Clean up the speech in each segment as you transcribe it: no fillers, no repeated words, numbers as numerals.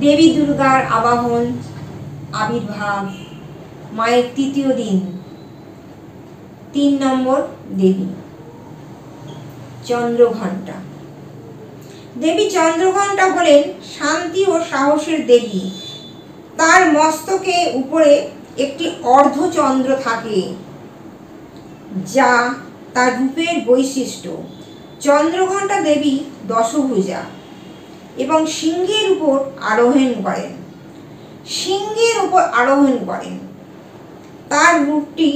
দেবী দুর্গার আবাহন, আবির্ভাব, মায়ের তৃতীয় দিন। 3 নম্বর দেবী চন্দ্রঘণ্টা। দেবী চন্দ্রঘণ্টা হলেন শান্তি ও সাহসের দেবী। তার মস্তকে উপরে একটি অর্ধচন্দ্র থাকে, যা তার রূপের বৈশিষ্ট্য। চন্দ্রঘণ্টা দেবী দশভুজা এবং সিংহের উপর আরোহণ করেন। তার রূপটি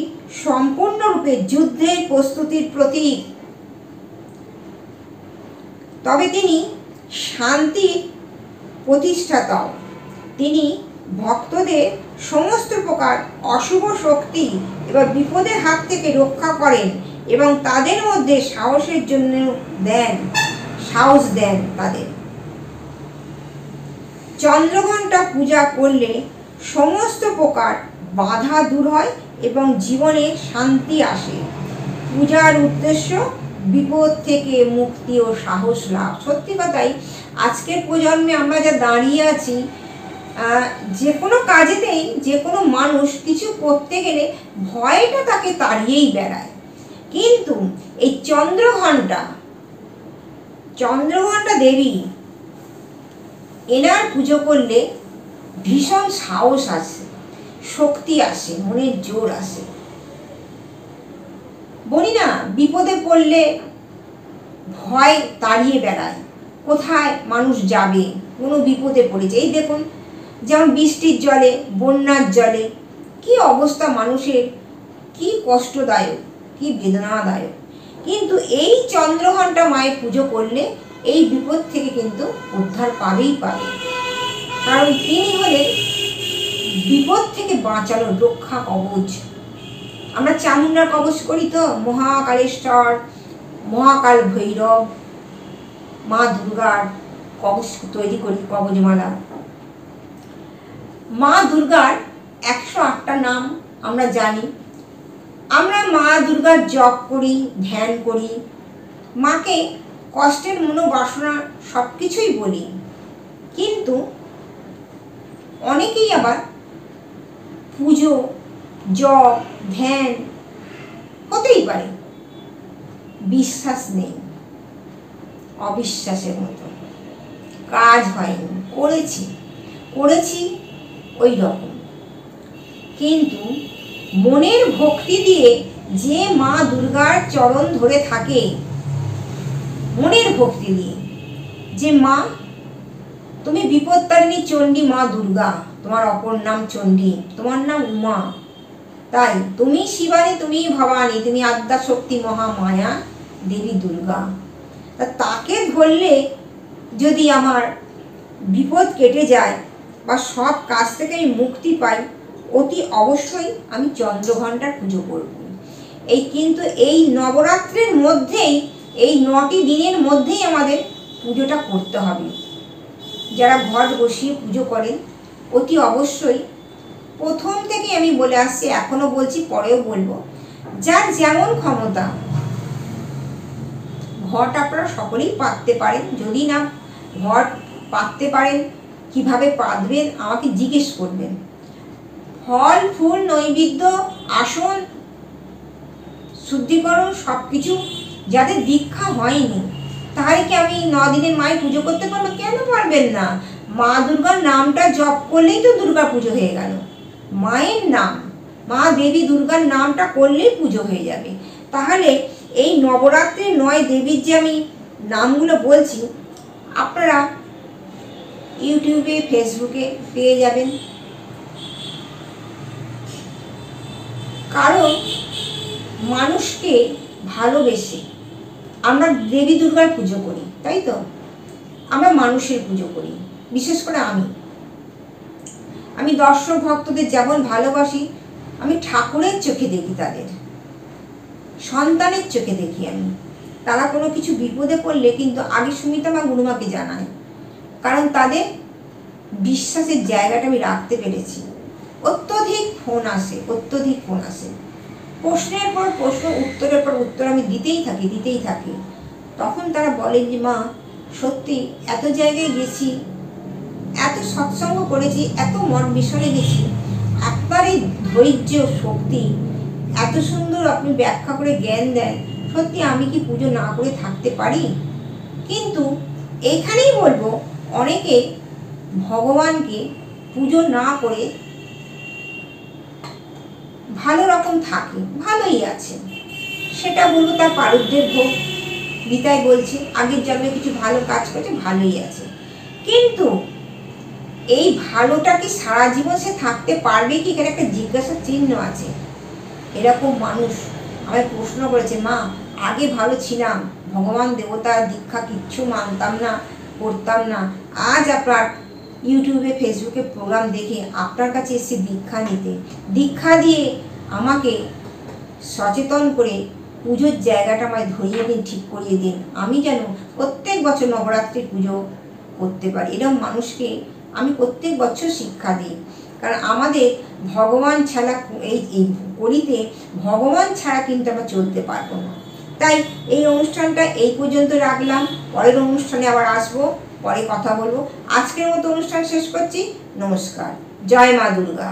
সম্পূর্ণরূপে যুদ্ধের প্রস্তুতির প্রতীক। তবে তিনি শান্তির প্রতিষ্ঠাতাও। তিনি ভক্তদের সমস্ত প্রকার অশুভ শক্তি এবং বিপদের হাত থেকে রক্ষা করেন এবং তাদের মধ্যে সাহসের জন্য সাহস দেন তাদের। চন্দ্রঘণ্টা পূজা করলে সমস্ত প্রকার বাধা দূর হয় এবং জীবনে শান্তি আসে। পূজার উদ্দেশ্য বিপদ থেকে মুক্তি ও সাহস লাভ। সত্যি কথাই, আজকের প্রজন্মে আমরা যা দাঁড়িয়ে আছি, যে কোনো কাজেতেই যে কোনো মানুষ কিছু করতে গেলে ভয়টা তাকে তাড়িয়েই বেড়ায়। কিন্তু এই চন্দ্রঘণ্টা দেবী, এনার পুজো করলে ভীষণ সাহস আসে, শক্তি আসে, মনের জোর আসে। বলি না, বিপদে পড়লে ভয় তাড়িয়ে বেড়ায়। কোথায় মানুষ যাবে, কোনো বিপদে পড়েছে, এই দেখুন যেমন বৃষ্টির জলে, বন্যার জলে কি অবস্থা মানুষের, কি কষ্টদায়ক, কি বেদনাদায়ক। কিন্তু এই চন্দ্রঘণ্টা মায়ের পুজো করলে এই বিপদ থেকে কিন্তু উদ্ধার পাবেই পাবে। কারণ তিনি হলেন বিপদ থেকে বাঁচানোর রক্ষা কবচ। আমরা চামুন্ডার কবচ করি তো, মহাকালেশ্বর, মহাকাল ভৈরব, মা দুর্গার কবচ তৈরি করি, কবচমালা। মা দুর্গার 108টা নাম আমরা জানি। আমরা মা দুর্গার জপ করি, ধ্যান করি, মাকে কষ্টের মনোবাসনা সব কিছুই বলি। কিন্তু অনেকেই আবার পুজো, জপ, ধ্যান হতেই পারে, বিশ্বাস নেই, অবিশ্বাসের মতো, কাজ হয়নি, করেছি ওই রকম। কিন্তু মনের ভক্তি দিয়ে যে মা দুর্গার চরণ ধরে থাকে, মনের ভক্তি দিয়ে, যে মা তুমি বিপত্তারিণী চণ্ডী মা দুর্গা, তোমার অপর নাম চণ্ডী, তোমার নাম উমা, তাই তুমি শিবানী, তুমি ভবানী, তুমি আদ্যা শক্তি মহামায়া দেবী দুর্গা। তাকে ধরলে যদি আমার বিপদ কেটে যায় বা সব কাজ থেকে আমি মুক্তি পাই, অতি অবশ্যই আমি চন্দ্রঘণ্টার পুজো করব। কিন্তু এই নবরাত্রির মধ্যেই, এই 9টি দিনের মধ্যেই আমাদের পুজোটা করতে হবে। যারা ঘট বসিয়ে পুজো করেন, অতি অবশ্যই, প্রথম থেকে আমি বলে আসছি, এখনো বলছি, পরেও বলবো, যার যেমন ক্ষমতা ঘট আপনারা সকলেই পাততে পারেন। যদি না ঘট পাততে পারেন, কিভাবে পাতবেন আমাকে জিজ্ঞেস করবেন। ফল ফুল নৈবেদ্য, আসন, শুদ্ধিকরণ সব কিছু, যাদের দীক্ষা হয়নি, তাহলে কি আমি 9 দিনের মায়ের পুজো করতে পারবো? কেন পারবেন না? মা দুর্গার নামটা জপ করলেই তো দুর্গা পুজো হয়ে গেল। মায়ের নাম, মা দেবী দুর্গার নামটা করলেই পুজো হয়ে যাবে। তাহলে এই নবরাত্রির 9 দেবীর যে আমি নামগুলো বলছি, আপনারা ইউটিউবে, ফেসবুকে পেয়ে যাবেন। কারণ মানুষকে ভালোবেসে আমরা দেবী দুর্গার পুজো করি, তাই তো? আমরা মানুষের পুজো করি। বিশেষ করে আমি দর্শক ভক্তদের যেমন ভালোবাসি, আমি ঠাকুরের চোখে দেখি, তাদের সন্তানের চোখে দেখি আমি। তারা কোনো কিছু বিপদে পড়লে কিন্তু আগে সুমিতা মা গুরুমাকে জানায়, কারণ তাদের বিশ্বাসের জায়গাটা আমি রাখতে পেরেছি। অত্যধিক ফোন আসে, প্রশ্নের পর প্রশ্ন, উত্তরের পর উত্তর আমি দিতেই থাকি। তখন তারা বলেন যে মা, সত্যি এত জায়গায় গেছি, এত সৎসঙ্গ করেছি, এত মঠ মিশনে গেছি, আপনার এই ধৈর্য শক্তি এত সুন্দর আপনি ব্যাখ্যা করে জ্ঞান দেন, সত্যি আমি কি পুজো না করে থাকতে পারি? কিন্তু এইখানেই বলবো, অনেকে ভগবানকে পুজো না করে ভালো রকম থাকে, ভালোই আছে, সেটা বলবো তার প্রারব্ধের ভোগ। গীতায় বলছে আগের জন্মে কিছু ভালো কাজ করছে, ভালোই আছে। কিন্তু এই ভালোটা কি সারা জীবন সে থাকতে পারবে কি, এখানে একটা জিজ্ঞাসার চিহ্ন আছে। এরকম মানুষ আমায় প্রশ্ন করেছে, মা আগে ভালো ছিলাম, ভগবান দেবতা দীক্ষা কিচ্ছু মানতাম না, করতাম না, আজ আপনার ইউটিউবে ফেসবুকে প্রোগ্রাম দেখে আপনার কাছে এসে দীক্ষা নিতে, দীক্ষা দিয়ে আমাকে সচেতন করে পুজোর জায়গাটা আমায় ধরিয়ে দিন, ঠিক করিয়ে দিন, আমি যেন প্রত্যেক বছর নবরাত্রির পুজো করতে পারি। এরকম মানুষকে আমি প্রত্যেক বছর শিক্ষা দিই। কারণ আমাদের ভগবান ছাড়া এই কলিতে ভগবান ছাড়া কিন্তু আমরা চলতে পারবো না। তাই এই অনুষ্ঠানটা এই পর্যন্ত রাখলাম, পরের অনুষ্ঠানে আবার আসবো, পরে কথা বলবো। আজকের মতো অনুষ্ঠান শেষ করছি। নমস্কার। জয় মা দুর্গা।